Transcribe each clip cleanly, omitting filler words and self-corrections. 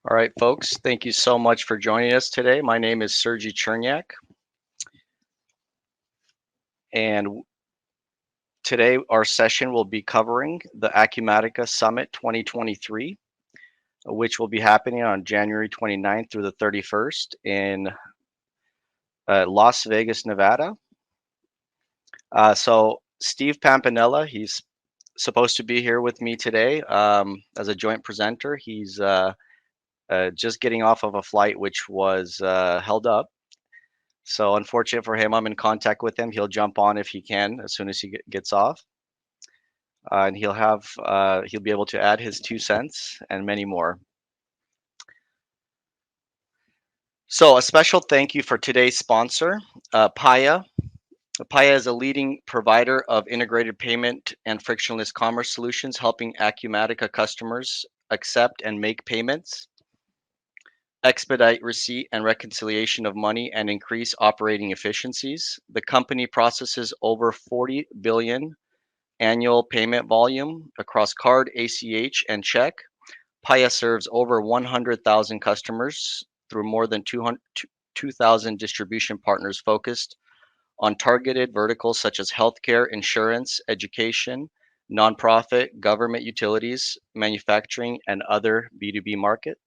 All right, folks, thank you so much for joining us today. My name is Sergey Chernyak, and today our session will be covering the Acumatica Summit 2023, which will be happening on January 29th through the 31st in Las Vegas, Nevada. So Steve Pampinella, he's supposed to be here with me today as a joint presenter. He's just getting off of a flight which was held up. So unfortunate for him, I'm in contact with him. He'll jump on if he can as soon as he gets off, and he'll be able to add his 2 cents and many more. So a special thank you for today's sponsor, Paya. Paya is a leading provider of integrated payment and frictionless commerce solutions, helping Acumatica customers accept and make payments, expedite receipt and reconciliation of money, and increase operating efficiencies. The company processes over 40 billion annual payment volume across card, ACH, and check. Paya serves over 100,000 customers through more than 2,000 distribution partners focused on targeted verticals such as healthcare, insurance, education, nonprofit, government utilities, manufacturing, and other B2B market.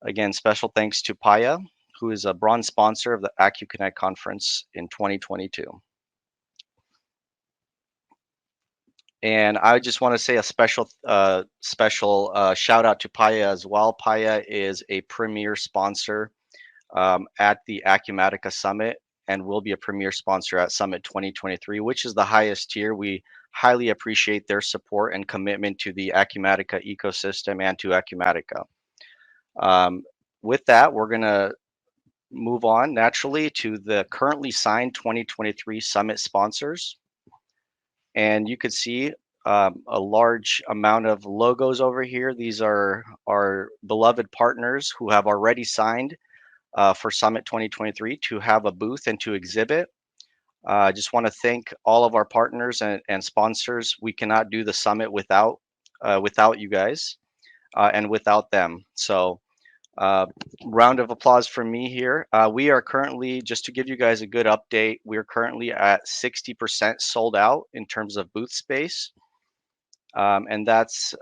Again, special thanks to Paya, who is a bronze sponsor of the acu-connect conference in 2022. And I just want to say a special shout out to Paya as well. Paya is a premier sponsor at the Acumatica Summit and will be a premier sponsor at Summit 2023, which is the highest tier. We highly appreciate their support and commitment to the Acumatica ecosystem and to Acumatica. With that, we're going to move on naturally to the currently signed 2023 Summit sponsors. And you could see a large amount of logos over here. These are our beloved partners who have already signed for Summit 2023 to have a booth and to exhibit. I just want to thank all of our partners and sponsors. We cannot do the summit without you guys and without them. So round of applause from me here. We are currently, just to give you guys a good update, we're currently at 60% sold out in terms of booth space. And that's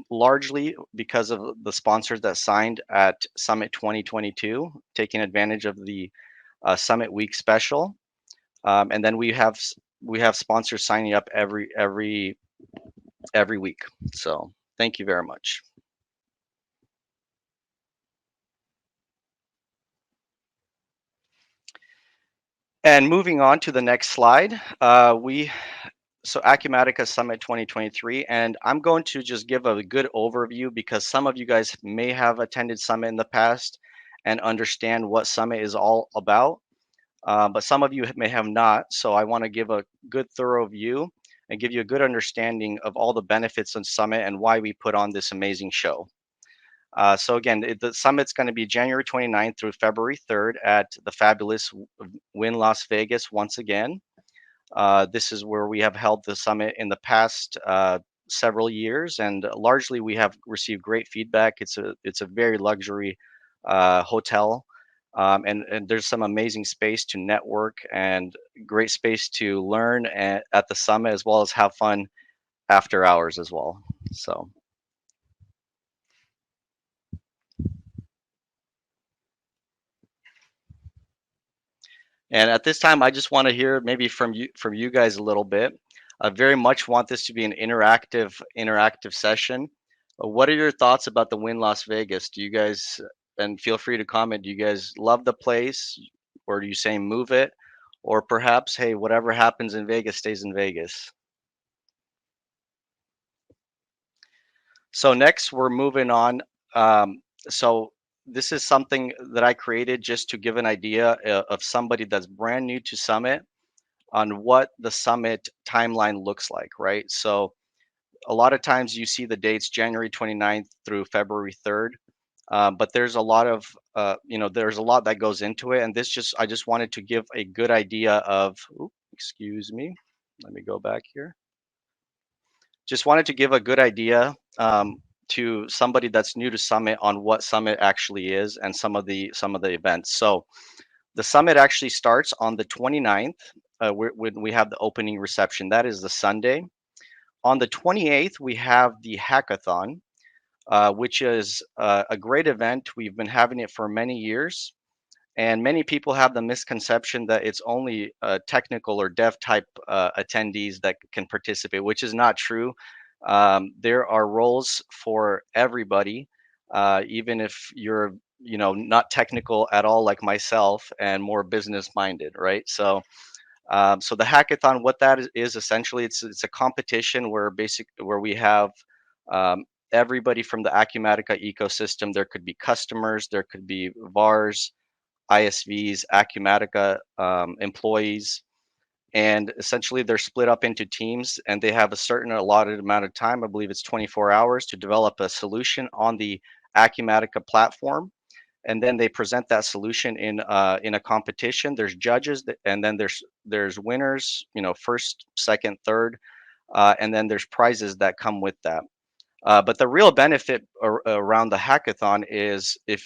largely because of the sponsors that signed at Summit 2022, taking advantage of the Summit Week special. And then we have sponsors signing up every week. So thank you very much. And moving on to the next slide, so Acumatica Summit 2023, and I'm going to just give a good overview because some of you guys may have attended Summit in the past and understand what Summit is all about, but some of you may have not. So I want to give a good thorough view and give you a good understanding of all the benefits of Summit and why we put on this amazing show. So again, the summit's going to be January 29th through February 3rd at the fabulous Wynn Las Vegas once again. This is where we have held the summit in the past several years, and largely we have received great feedback. It's a very luxury hotel, and there's some amazing space to network and great space to learn at the summit, as well as have fun after hours as well. So. And at this time, I just want to hear maybe from you guys a little bit. I very much want this to be an interactive session. What are your thoughts about the Wynn Las Vegas? Do you guys, and feel free to comment, do you guys love the place, or do you say move it, or perhaps, hey, whatever happens in Vegas stays in Vegas? So next, we're moving on. So this is something that I created just to give an idea of somebody that's brand new to Summit on what the Summit timeline looks like, right? So a lot of times you see the dates January 29th through February 3rd, but there's a lot of, there's a lot that goes into it. And I just wanted to give a good idea of, excuse me, let me go back here. Just wanted to give a good idea to somebody that's new to Summit on what Summit actually is and some of the events. So the Summit actually starts on the 29th, when we have the opening reception. That is the Sunday. On the 28th, we have the hackathon, which is a great event. We've been having it for many years. And many people have the misconception that it's only technical or dev type attendees that can participate, which is not true. There are roles for everybody, even if you're, not technical at all, like myself, and more business minded, right? So the hackathon, what that is essentially, it's a competition where we have um, everybody from the Acumatica ecosystem. There could be customers, there could be VARs, ISVs, Acumatica employees, and essentially they're split up into teams, and they have a certain allotted amount of time. I believe it's 24 hours to develop a solution on the Acumatica platform, and then they present that solution in a competition. There's judges, and then there's winners, first, second, third, and then there's prizes that come with that. But the real benefit around the hackathon is if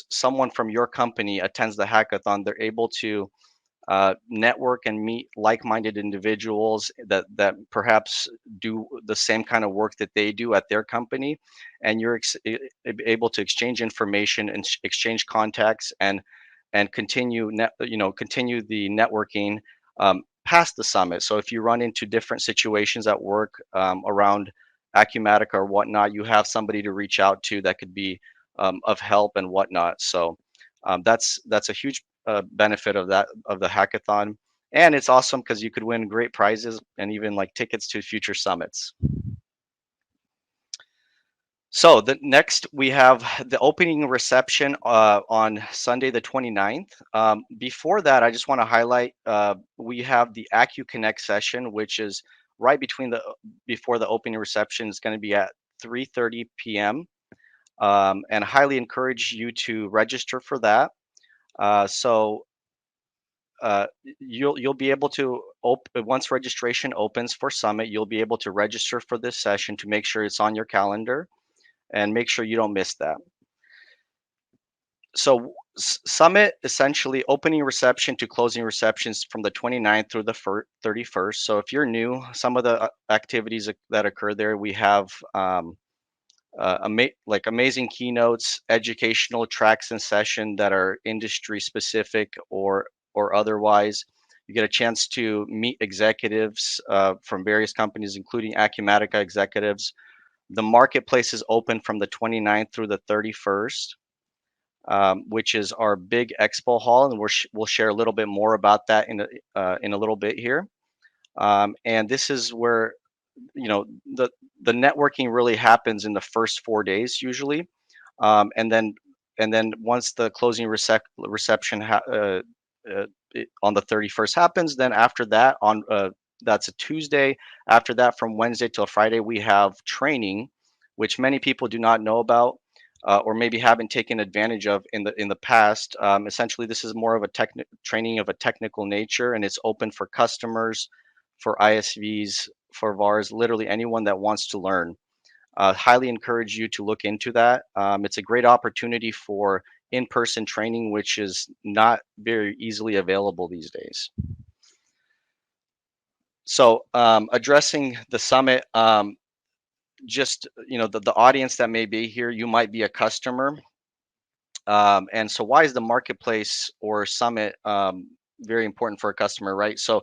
someone from your company attends the hackathon, they're able to network and meet like-minded individuals that perhaps do the same kind of work that they do at their company, and you're able to exchange information and exchange contacts and continue the networking past the summit. So if you run into different situations at work around Acumatica or whatnot, you have somebody to reach out to that could be of help and whatnot. So that's a huge benefit of the hackathon, and it's awesome because you could win great prizes and even like tickets to future summits. So the next we have the opening reception on Sunday the 29th. Before that, I just want to highlight we have the acu-connect session, which is right before the opening reception. Is going to be at 3:30 p.m. And highly encourage you to register for that. So you'll be able to once registration opens for Summit, you'll be able to register for this session to make sure it's on your calendar and make sure you don't miss that. So Summit, essentially opening reception to closing receptions from the 29th through the 31st. So if you're new, some of the activities that occur there, we have amazing keynotes, educational tracks and session that are industry specific or otherwise. You get a chance to meet executives from various companies, including Acumatica executives. The marketplace is open from the 29th through the 31st, which is our big expo hall, and we'll share a little bit more about that in a little bit here. And this is where the networking really happens in the first 4 days usually, and then once the closing reception on the 31st happens, then after that that's a Tuesday. After that, from Wednesday till Friday, we have training, which many people do not know about, or maybe haven't taken advantage of in the past. Essentially, this is more of a training of a technical nature, and it's open for customers, for ISVs, for VARs, literally anyone that wants to learn. Highly encourage you to look into that. It's a great opportunity for in-person training, which is not very easily available these days. So addressing the summit, just the audience that may be here, you might be a customer. And so why is the marketplace or summit very important for a customer, right? So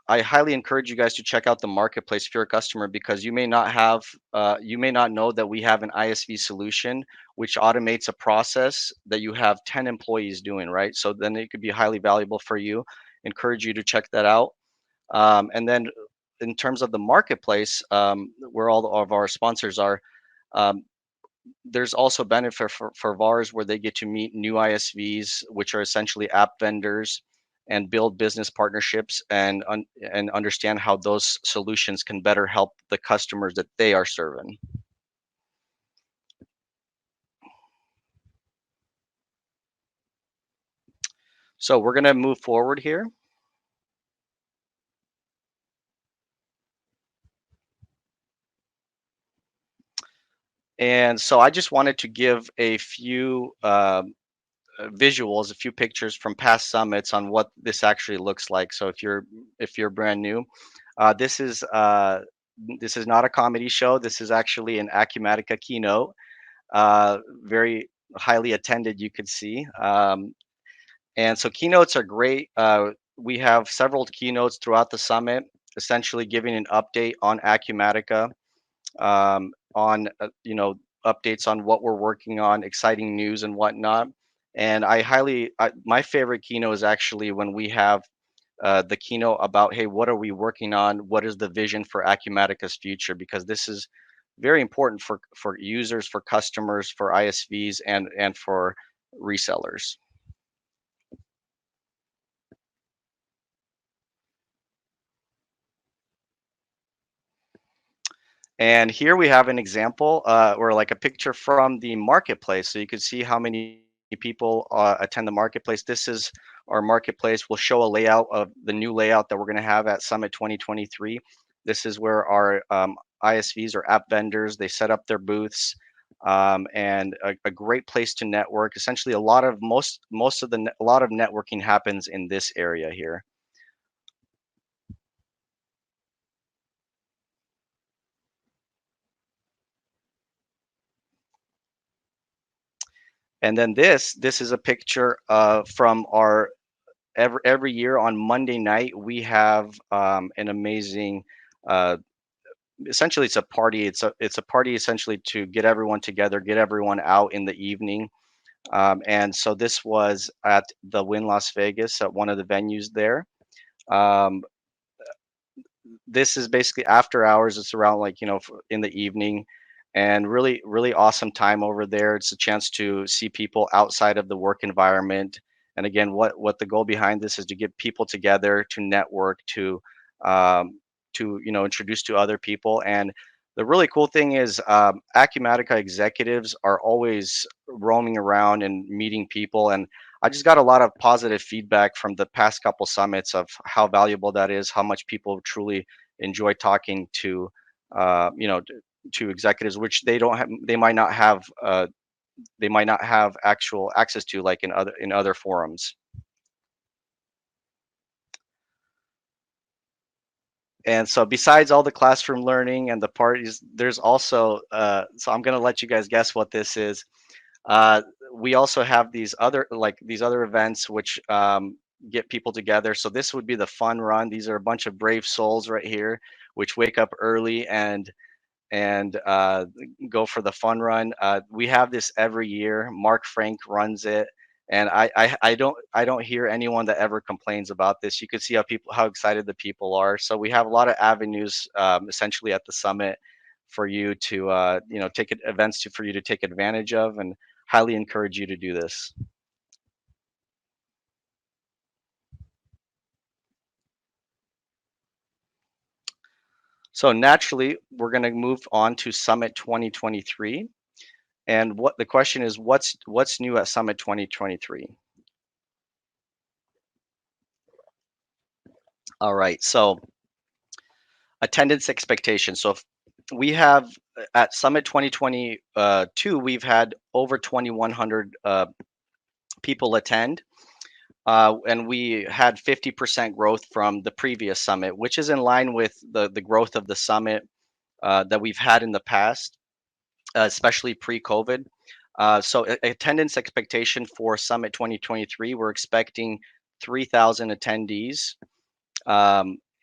I highly encourage you guys to check out the marketplace if you're a customer, because you may not know that we have an ISV solution which automates a process that you have 10 employees doing, right? So then it could be highly valuable for you. Encourage you to check that out. And then in terms of the marketplace, where all of our sponsors are, um, there's also benefit for VARs where they get to meet new ISVs, which are essentially app vendors, and build business partnerships and understand how those solutions can better help the customers that they are serving. So we're going to move forward here. And so I just wanted to give a few visuals, a few pictures from past summits on what this actually looks like. So if you're brand new, this is not a comedy show. This is actually an Acumatica keynote, very highly attended, you could see. And so keynotes are great. We have several keynotes throughout the summit, essentially giving an update on Acumatica, on updates on what we're working on, exciting news and whatnot. And my favorite keynote is actually when we have the keynote about, hey, what are we working on? What is the vision for Acumatica's future? Because this is very important for users, for customers, for ISVs, and for resellers. And here we have an example, or like a picture from the marketplace. So you can see how many people attend the marketplace. This is our marketplace. We'll show a layout of the new layout that we're going to have at Summit 2023. This is where our ISVs or app vendors, they set up their booths, and a great place to network. Essentially, a lot of networking happens in this area here. And then this is a picture from our every year on Monday night we have an amazing essentially it's a party. It's a party essentially to get everyone together, get everyone out in the evening. And so this was at the Wynn Las Vegas at one of the venues there. Um, this is basically after hours. It's around like in the evening, and really awesome time over there. It's a chance to see people outside of the work environment. And again, what the goal behind this is to get people together, to network, um, to introduce to other people. And the really cool thing is, Acumatica executives are always roaming around and meeting people. And I just got a lot of positive feedback from the past couple summits of how valuable that is, how much people truly enjoy talking to, uh, you know, t- to executives, which they might not have actual access to, like in other forums. And so, besides all the classroom learning and the parties, there's also so I'm gonna let you guys guess what this is. Uh, we also have these other events which get people together. So this would be the fun run. These are a bunch of brave souls right here, which wake up early and go for the fun run. We have this every year. Mark Frank runs it, and I don't hear anyone that ever complains about this. You can see how excited the people are. So we have a lot of avenues, essentially at the summit, for you to for you to take advantage of, and highly encourage you to do this. So naturally, we're going to move on to Summit 2023. And what the question is, what's new at Summit 2023? All right. So attendance expectations. So if we have at Summit 2022, we've had over 2,100 people attend. And we had 50% growth from the previous summit, which is in line with the growth of the summit that we've had in the past, especially pre-COVID. So attendance expectation for Summit 2023, we're expecting 3,000 attendees.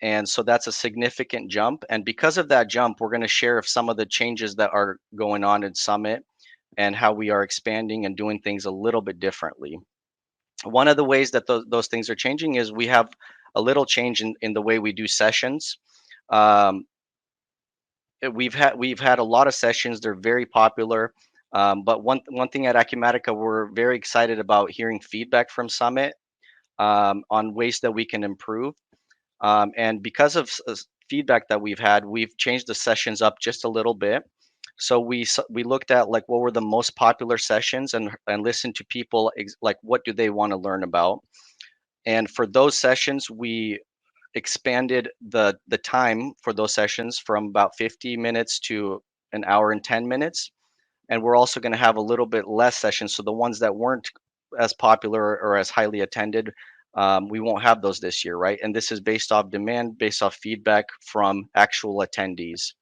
And so that's a significant jump. And because of that jump, we're going to share some of the changes that are going on in Summit and how we are expanding and doing things a little bit differently. One of the ways that those things are changing is we have a little change in the way we do sessions. Um, we've had a lot of sessions. They're very popular. But one thing at Acumatica, we're very excited about hearing feedback from Summit on ways that we can improve. And because of feedback that we've had, we've changed the sessions up just a little bit. So we looked at like what were the most popular sessions and listened to people like what do they want to learn about. And for those sessions, we expanded the time for those sessions from about 50 minutes to an hour and 10 minutes. and we're also going to have a little bit less sessions. So the ones that weren't as popular or as highly attended, we won't have those this year, right? And this is based off demand, based off feedback from actual attendees.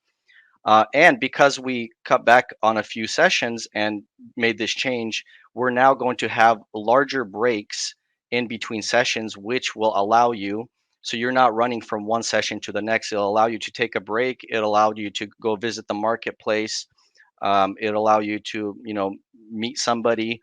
And because we cut back on a few sessions and made this change, we're now going to have larger breaks in between sessions, which will allow you, so you're not running from one session to the next. It'll allow you to take a break. It'll allow you to go visit the marketplace. It'll allow you to, meet somebody,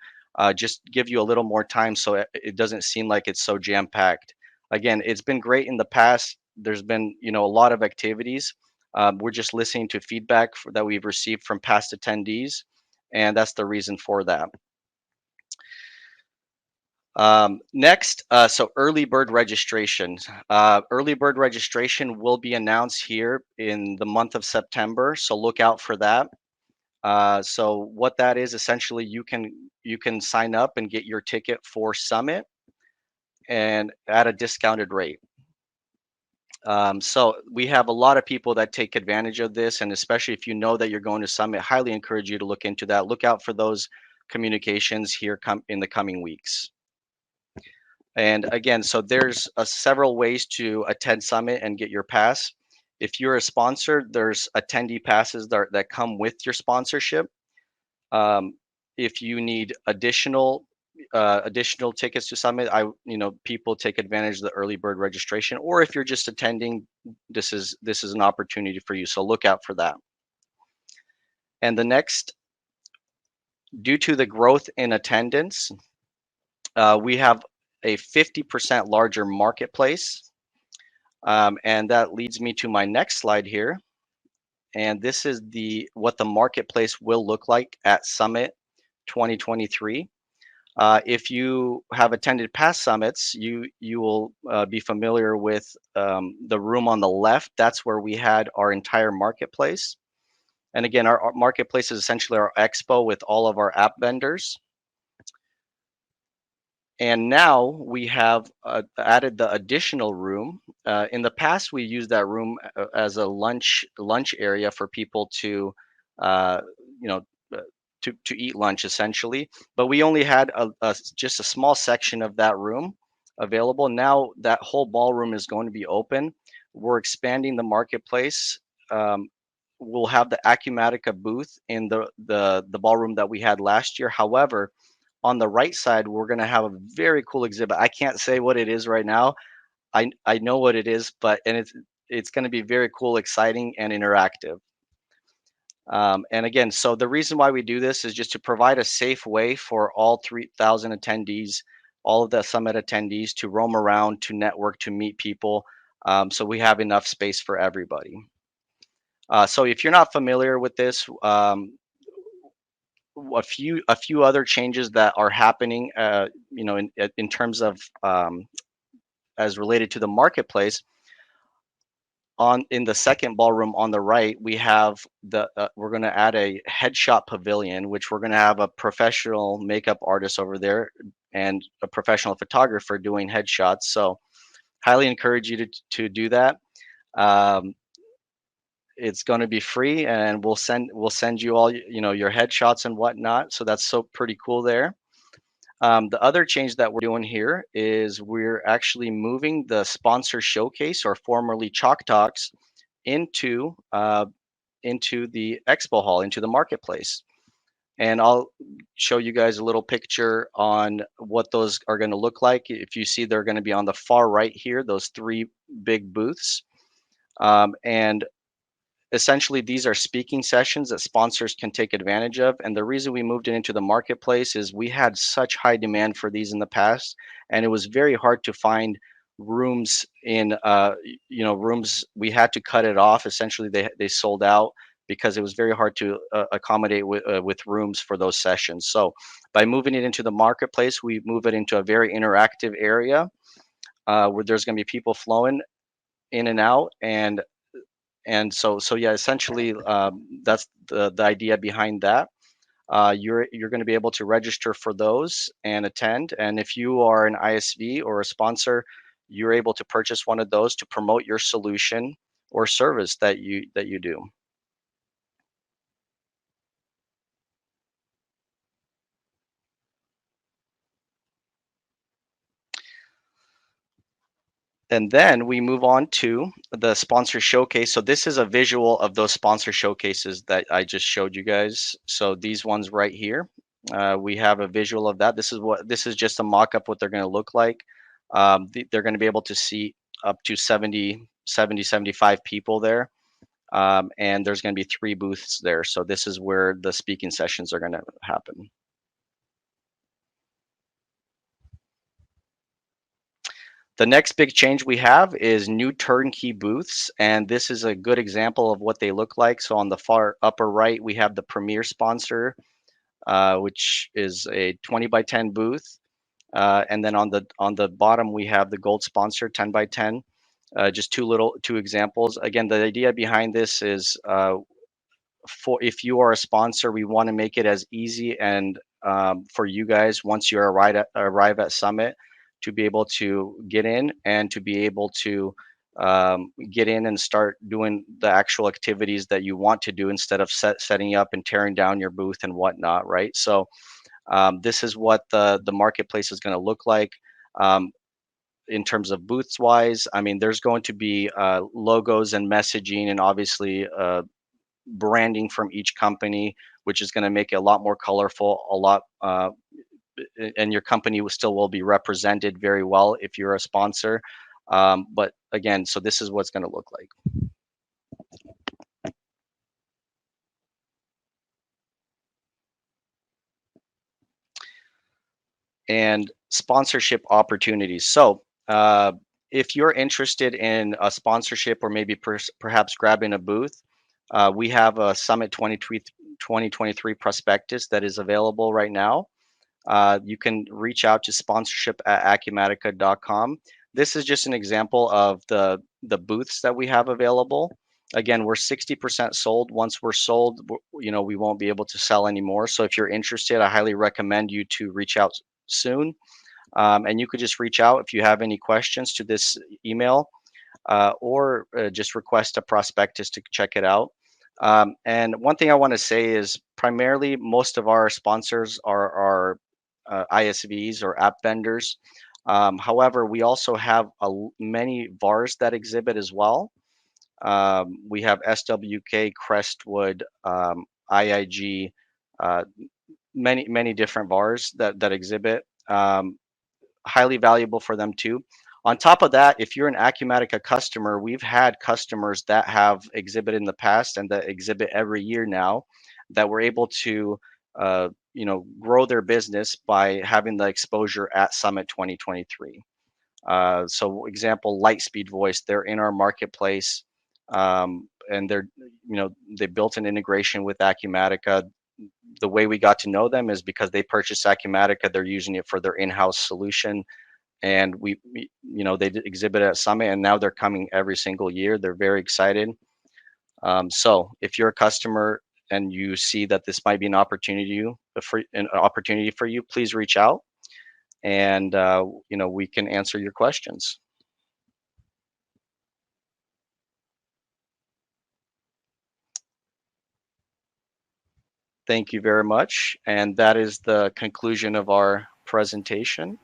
just give you a little more time so it doesn't seem like it's so jam packed. Again, it's been great in the past. There's been, a lot of activities. We're just listening to feedback that we've received from past attendees, and that's the reason for that. Next, so early bird registration. Early bird registration will be announced here in the month of September, so look out for that. So what that is, essentially, you can sign up and get your ticket for Summit and at a discounted rate. So we have a lot of people that take advantage of this, and especially if you know that you're going to Summit, highly encourage you to look into that. Look out for those communications here in the coming weeks. And again, so there's several ways to attend Summit and get your pass. If you're a sponsor, there's attendee passes that come with your sponsorship. Um, if you need additional tickets to Summit, people take advantage of the early bird registration. Or if you're just attending, this is an opportunity for you. So look out for that. And the next, due to the growth in attendance, we have a 50% larger marketplace. And that leads me to my next slide here. And this is what the marketplace will look like at Summit 2023. If you have attended past summits, you will be familiar with the room on the left. That's where we had our entire marketplace. And again, our marketplace is essentially our expo with all of our app vendors. And now we have added the additional room. In the past, we used that room as a lunch area for people to, you know, to eat lunch essentially. But we only had just a small section of that room available. Now that whole ballroom is going to be open. We're expanding the marketplace. We'll have the Acumatica booth in the ballroom that we had last year. However, on the right side, we're going to have a very cool exhibit. I can't say what it is right now. I know what it is, and it's going to be very cool, exciting, and interactive. And again, so the reason why we do this is just to provide a safe way for all 3,000 attendees, all of the summit attendees, to roam around, to network, to meet people. So we have enough space for everybody. So if you're not familiar with this, a few other changes that are happening, in terms of as related to the marketplace. In the second ballroom on the right, we have we're going to add a headshot pavilion, which we're going to have a professional makeup artist over there and a professional photographer doing headshots. So highly encourage you to do that. It's going to be free, and we'll send you all your headshots and whatnot. So that's pretty cool there. The other change that we're doing here is we're actually moving the sponsor showcase, or formerly Chalk Talks, into the expo hall, into the marketplace. And I'll show you guys a little picture on what those are going to look like. If you see, they're going to be on the far right here, those three big booths. And essentially, these are speaking sessions that sponsors can take advantage of. And the reason we moved it into the marketplace is we had such high demand for these in the past, and it was very hard to find rooms in rooms. We had to cut it off. Essentially, they sold out because it was very hard to accommodate with rooms for those sessions. So by moving it into the marketplace, we move it into a very interactive area where there's going to be people flowing in and out. And so yeah, essentially, that's the idea behind that. You're going to be able to register for those and attend. And if you are an ISV or a sponsor, you're able to purchase one of those to promote your solution or service that you do. And then we move on to the sponsor showcase. So this is a visual of those sponsor showcases that I just showed you guys. So these ones right here, we have a visual of that. This is just a mock-up what they're going to look like. They're going to be able to see up to 75 people there. And there's going to be 3 booths there. So this is where the speaking sessions are going to happen. The next big change we have is new turnkey booths, and this is a good example of what they look like. So on the far upper right, we have the premier sponsor, which is a 20 by 10 booth. And then on the bottom, we have the gold sponsor 10 by 10. Just two examples. Again, the idea behind this is for if you are a sponsor, we want to make it as easy and for you guys once you arrive at Summit to be able to get in and to be able to get in and start doing the actual activities that you want to do instead of setting up and tearing down your booth and whatnot, right? So this is what the marketplace is going to look like. In terms of booths wise, I mean, there's going to be logos and messaging and obviously branding from each company, which is going to make it a lot more colorful, and your company will be represented very well if you're a sponsor. But again, so this is what's going to look like. And sponsorship opportunities. So if you're interested in a sponsorship or maybe perhaps grabbing a booth, we have a Summit 2023 prospectus that is available right now. You can reach out to sponsorship@acumatica.com. This is just an example of the booths that we have available. Again, we're 60% sold. Once we're sold, we won't be able to sell anymore. So if you're interested, I highly recommend you to reach out soon. And you could just reach out if you have any questions to this email or just request a prospectus to check it out. And one thing I want to say is primarily most of our sponsors are ISVs or app vendors. However, we also have many VARs that exhibit as well. We have SWK, Crestwood, IIG, uh, many different VARs that exhibit. Highly valuable for them too. On top of that, if you're an Acumatica customer, we've had customers that have exhibited in the past and that exhibit every year now that were able to grow their business by having the exposure at Summit 2023. So example, Lightspeed Voice, they're in our marketplace, and they built an integration with Acumatica. The way we got to know them is because they purchased Acumatica, they're using it for their in-house solution, and they exhibit at Summit, and now they're coming every single year. They're very excited. So if you're a customer and you see that this might be an opportunity for you, please reach out, and we can answer your questions. Thank you very much, and that is the conclusion of our presentation.